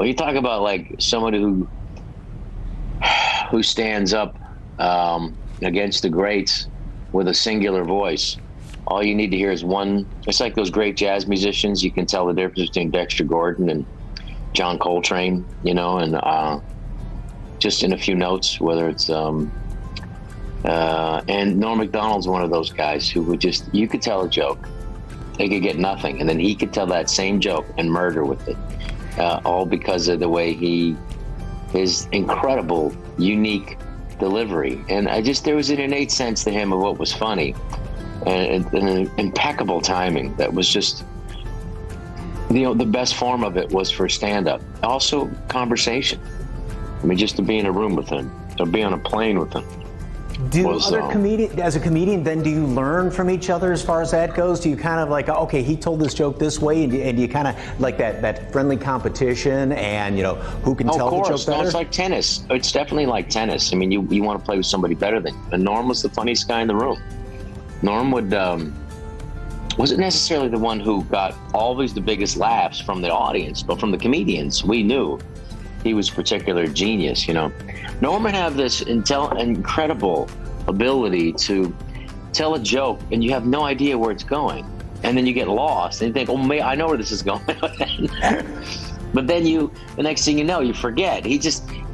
Well, you talk about like somebody who stands up against the greats with a singular voice. All you need to hear is one. It's like those great jazz musicians. You can tell the difference between Dexter Gordon and John Coltrane, you know, and just in a few notes, whether it's and Norm Macdonald's one of those guys who would just, you could tell a joke, they could get nothing, and then he could tell that same joke and murder with it, all because of the way his incredible, unique delivery. And there was an innate sense to him of what was funny, and an impeccable timing that was just, you know, the best form of it was for stand-up. Also, conversation. I mean, just to be in a room with him, to be on a plane with him. As a comedian, then do you learn from each other as far as that goes? Do you kind of like, okay, he told this joke this way, and do you kind of like that friendly competition, and you know, who can tell the joke better? No, it's like tennis. It's definitely like tennis. I mean, you want to play with somebody better than you. And Norm was the funniest guy in the room. Norm wasn't necessarily the one who got always the biggest laughs from the audience, but from the comedians, we knew he was a particular genius, you know. Norm would have this incredible ability to tell a joke and you have no idea where it's going. And then you get lost and you think, oh, I know where this is going. But then the next thing you know, you forget. He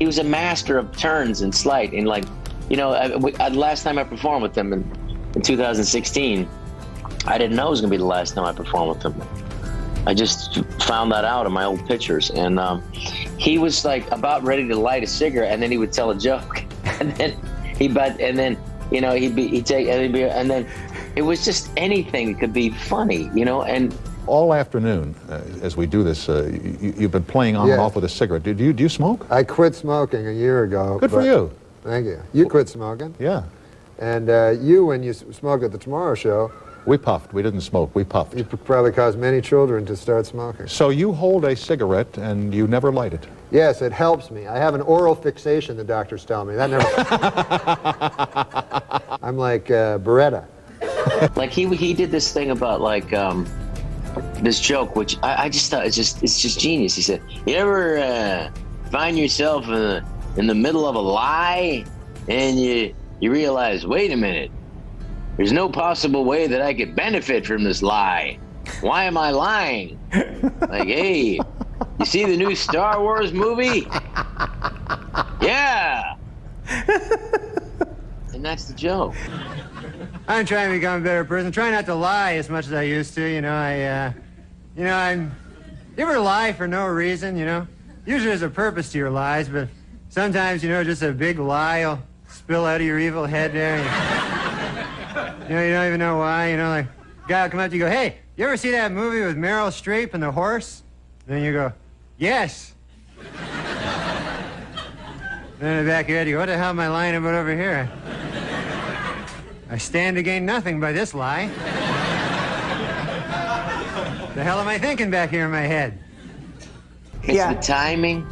was a master of turns and sleight. And like, you know, last time I performed with him in 2016, I didn't know it was going to be the last time I performed with him. I just found that out in my old pictures. And he was like about ready to light a cigarette, and then he would tell a joke. And then you know, and then it was just anything that could be funny, you know. And all afternoon, as we do this, you've been playing on and off with a cigarette. Do you smoke? I quit smoking a year ago. Good for you. Thank you. You quit smoking? Yeah. And when you smoked at the Tomorrow Show, we puffed. We didn't smoke. We puffed. You probably caused many children to start smoking. So you hold a cigarette and you never light it? Yes, it helps me. I have an oral fixation, the doctors tell me. That never. I'm like Beretta. Like he did this thing about like this joke, which I just thought it's just genius. He said, "You ever find yourself in the middle of a lie, and you realize, wait a minute. There's no possible way that I could benefit from this lie. Why am I lying? Like, hey, you see the new Star Wars movie? Yeah." And that's the joke. I'm trying to become a better person. Try not to lie as much as I used to. You know, you ever lie for no reason? You know, usually there's a purpose to your lies, but sometimes, you know, just a big lie will spill out of your evil head there. You know, you don't even know why. You know, like, a guy will come up to you and go, "Hey, you ever see that movie with Meryl Streep and the horse?" And then you go, "Yes." Then in the back of your head, you go, "What the hell am I lying about over here? I stand to gain nothing by this lie. The hell am I thinking back here in my head?" It's the timing,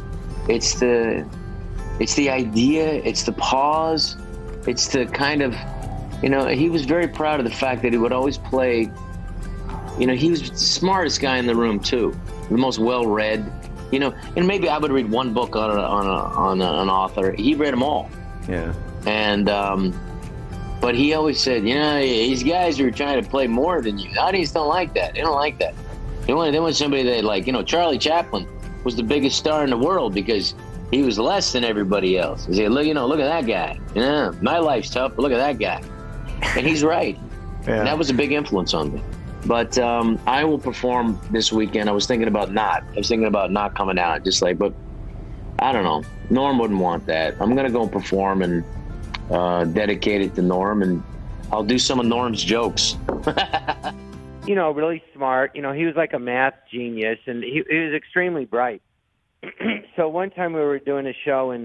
it's the idea, it's the pause, it's the kind of, you know, he was very proud of the fact that he would always play, you know, he was the smartest guy in the room too, the most well-read, you know, and maybe I would read one book on an author. He read them all. Yeah. And, but he always said, you know, these guys are trying to play more than you. The audience don't like that. They don't like that. They want somebody that, like, you know, Charlie Chaplin was the biggest star in the world because he was less than everybody else. He said, look at that guy. You know, my life's tough, but look at that guy. And he's right. Yeah. And that was a big influence on me. But I will perform this weekend. I was thinking about not coming out. Just like, but I don't know. Norm wouldn't want that. I'm going to go perform and dedicate it to Norm, and I'll do some of Norm's jokes. You know, really smart. You know, he was like a math genius, and he was extremely bright. So one time we were doing a show in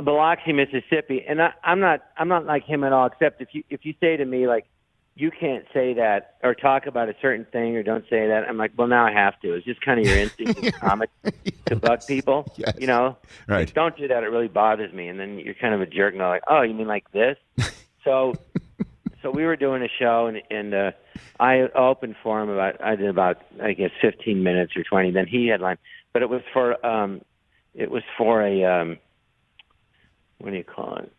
Biloxi, Mississippi, and I'm not like him at all. Except if you say to me like, you can't say that or talk about a certain thing or don't say that, I'm like, well, now I have to. It's just kind of your instinct as a comic to bug people. Yes. You know, right? Like, don't do that. It really bothers me. And then you're kind of a jerk and they're like, oh, you mean like this? So we were doing a show and I opened for him I did about, I guess, 15 minutes or 20. Then he headlined. But it was for a, what do you call it?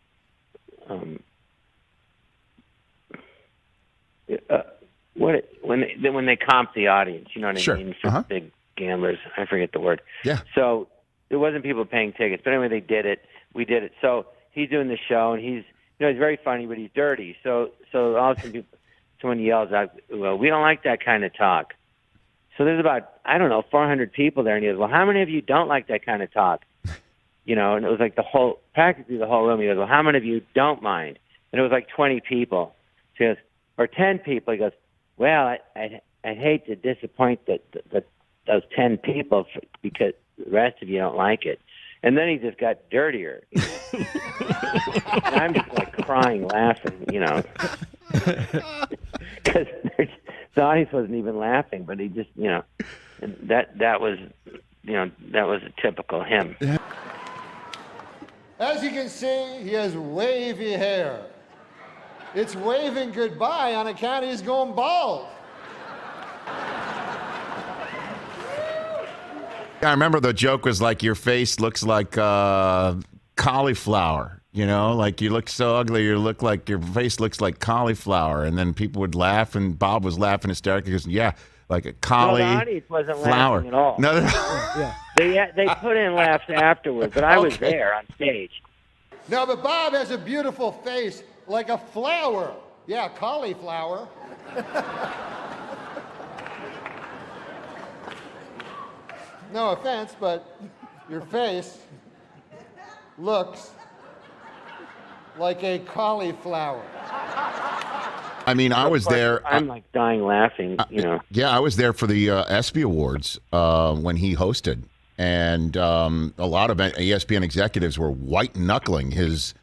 When they comp the audience, you know what I mean? For big gamblers, I forget the word. Yeah. So there wasn't people paying tickets, but anyway, they did it. We did it. So he's doing the show, and he's very funny, but he's dirty. So all of a sudden, someone yells out, "Well, we don't like that kind of talk." So there's about 400 people there, and he goes, "Well, how many of you don't like that kind of talk?" And it was like practically the whole room. He goes, "Well, how many of you don't mind?" And it was like 20 people. So he goes, or 10 people. He goes, "Well, I hate to disappoint those 10 people because the rest of you don't like it." And then he just got dirtier. And I'm just like crying, laughing, because the audience wasn't even laughing, but he just, and that was a typical him. As you can see, he has wavy hair. It's waving goodbye on account he's going bald. I remember the joke was like, your face looks like cauliflower, like you look so ugly, your face looks like cauliflower. And then people would laugh, and Bob was laughing hysterically because, yeah, like a cauliflower. No, the audience wasn't laughing at all. No. Yeah. They put in laughs afterwards, but I was there on stage. No, but Bob has a beautiful face like a flower. Yeah, cauliflower. No offense, but your face looks like a cauliflower. I mean, I was there. I'm like dying laughing, Yeah, I was there for the ESPY Awards when he hosted. And a lot of ESPN executives were white-knuckling his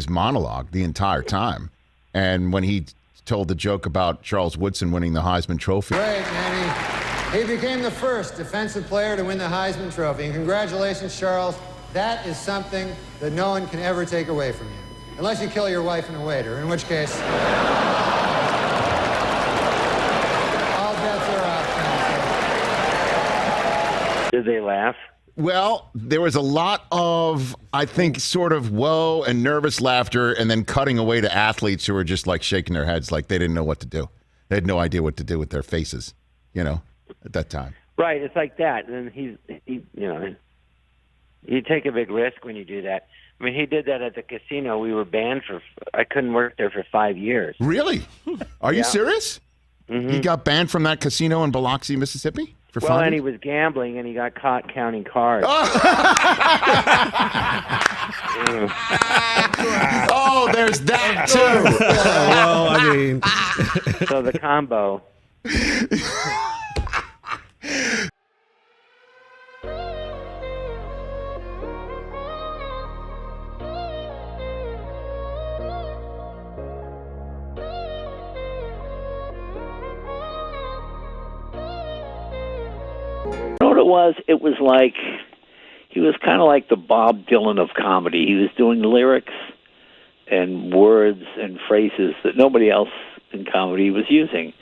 monologue the entire time. And when he told the joke about Charles Woodson winning the Heisman Trophy. Great, Manny. He became the first defensive player to win the Heisman Trophy. And congratulations, Charles. That is something that no one can ever take away from you. Unless you kill your wife and a waiter, in which case... all bets are off. Did they laugh? Well, there was a lot of, I think, sort of whoa and nervous laughter, and then cutting away to athletes who were just like shaking their heads like they didn't know what to do. They had no idea what to do with their faces, at that time. Right, it's like that. And he you take a big risk when you do that. I mean, he did that at the casino. We were banned I couldn't work there for 5 years. Really? Are you serious? Mm-hmm. He got banned from that casino in Biloxi, Mississippi? Well, and he was gambling, and he got caught counting cards. Oh, there's that, too. Well, I mean... So the combo... It was like he was kind of like the Bob Dylan of comedy. He was doing lyrics and words and phrases that nobody else in comedy was using.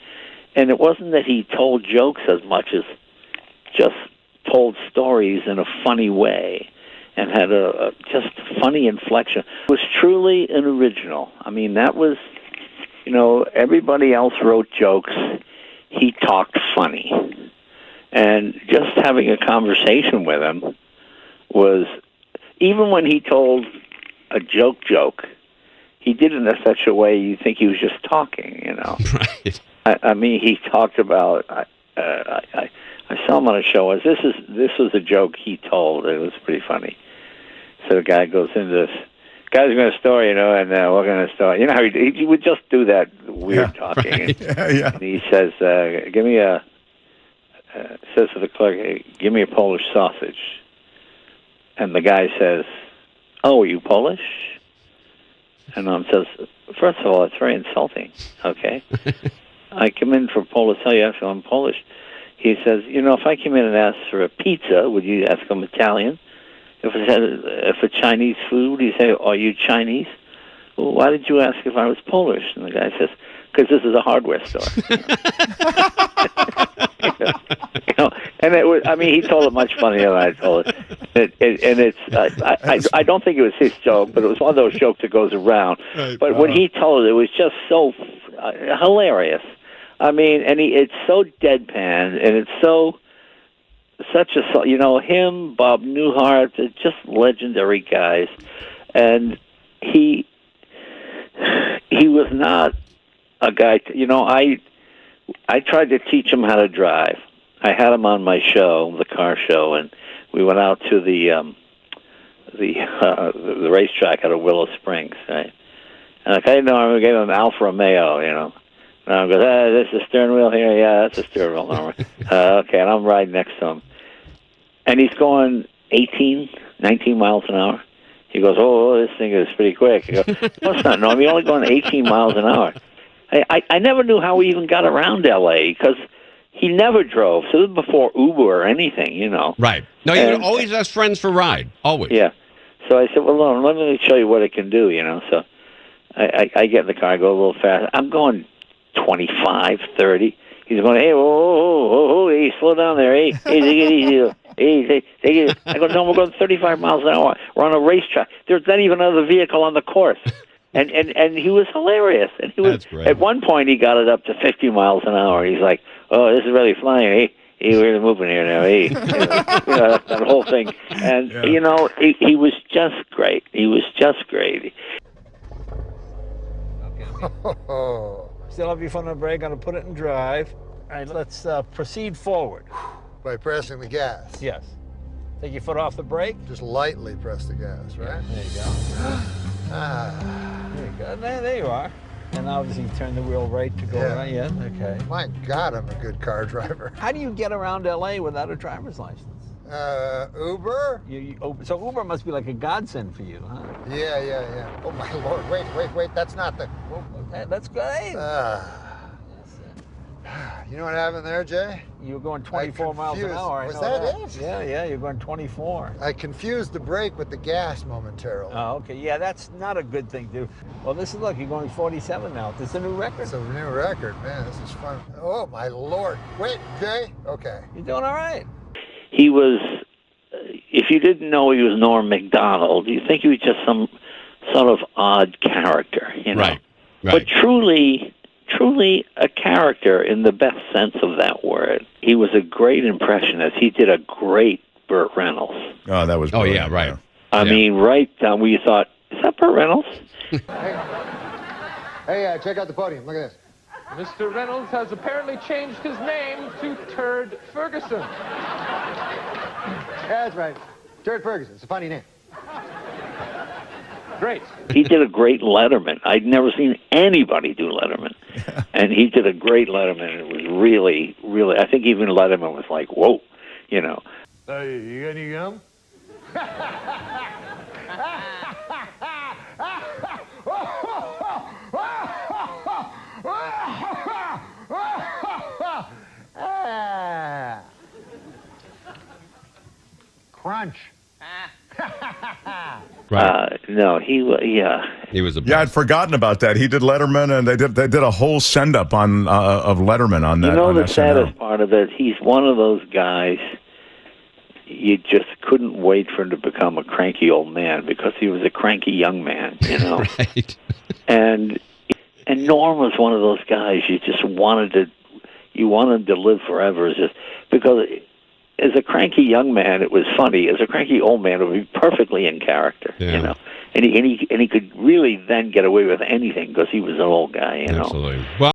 And it wasn't that he told jokes as much as just told stories in a funny way and had a just funny inflection. It was truly an original. I mean, that was, everybody else wrote jokes. He talked funny. And just having a conversation with him was, even when he told a joke, he did it in such a way you think he was just talking, Right. I mean, he talked about, I saw him on a show, this was a joke he told. It was pretty funny. So the guy goes into this, guy's going to story, and we're going to story. How he would just do that weird talking. Right. And he says, give me says to the clerk, hey, give me a Polish sausage. And the guy says, oh, are you Polish? And says, first of all, it's very insulting, okay? I come in for Polish, tell you after I'm Polish. He says, if I came in and asked for a pizza, would you ask I'm Italian? If a Chinese food, you say, are you Chinese? Well, why did you ask if I was Polish? And the guy says, because this is a hardware store. And it was, I mean, he told it much funnier than I told it. And it's, I don't think it was his joke, but it was one of those jokes that goes around. But when he told it, it was just so hilarious. I mean, and it's so deadpan, and it's such a, you know, him, Bob Newhart, they're just legendary guys. And he was not a guy, you know, I tried to teach him how to drive. I had him on my show, the car show, and we went out to the racetrack out of Willow Springs, right? And like, hey, Norm, we gave him Alfa Romeo, you know. Norm goes, this is the steering wheel here? Yeah, that's the steering wheel, Norm. Okay, and I'm riding next to him. And he's going 18, 19 miles an hour. He goes, oh, this thing is pretty quick. I go, no, it's not, Norm. You're only going 18 miles an hour. I never knew how he even got around L.A. because he never drove. So this was before Uber or anything, you know. Right. No, he would always ask friends for a ride. Always. Yeah. So I said, well, Norm, let me show you what it can do, you know. So I get in the car, I go a little fast. I'm going 25, 30. He's going, hey, whoa, hey, slow down there. Hey, take it easy. Hey, take it. I go, no, we're going 35 miles an hour. We're on a racetrack. There's not even another vehicle on the course. And he was hilarious. And he was, at one point, he got it up to 50 miles an hour. He's like, oh, this is really flying. Hey, we're moving here now. Hey, you know, that whole thing. And, you know, he was just great. He was just great. Still have your foot on the brake. Going to put it in drive. All right, let's proceed forward. By pressing the gas. Yes. Take your foot off the brake. Just lightly press the gas, right? Yeah, there you go. There you go. There you are. And obviously turn the wheel right to go right. Yeah, okay. My God, I'm a good car driver. How do you get around L.A. without a driver's license? Uber? So Uber must be like a godsend for you, huh? Yeah. Oh, my Lord. Wait. That's not the... That's great. You know what happened there, Jay? You were going 24 miles an hour. Was that it? Yeah, you're going 24. I confused the brake with the gas momentarily. Oh, okay. Yeah, that's not a good thing, dude. Well, look, you're going 47 now. This is a new record. It's a new record, man. This is fun. Oh, my Lord. Wait, Jay? Okay. You're doing all right. He was, if you didn't know he was Norm Macdonald, you think he was just some sort of odd character, you know? Right. But truly a character in the best sense of that word. He was a great impressionist. He did a great Burt Reynolds. Oh, that was brilliant. Oh, yeah, right. I mean, right down where you thought, is that Burt Reynolds? Hey, check out the podium. Look at this. Mr. Reynolds has apparently changed his name to Turd Ferguson. Yeah, that's right. Turd Ferguson. It's a funny name. Great. He did a great Letterman. I'd never seen anybody do Letterman. And he did a great Letterman. It was really, really, I think even Letterman was like, whoa, you know. You got any gum? Crunch. No, he was. He was a. Yeah, I'd forgotten about that. He did Letterman, and they did a whole send up on of Letterman on that. You know, on the SNL. saddest part of it, he's one of those guys. You just couldn't wait for him to become a cranky old man because he was a cranky young man, you know. Right. And Norm was one of those guys you just wanted to live forever, just because. As a cranky young man, it was funny. As a cranky old man, it would be perfectly in character, you know. And he could really then get away with anything because he was an old guy, you know. Absolutely. Well.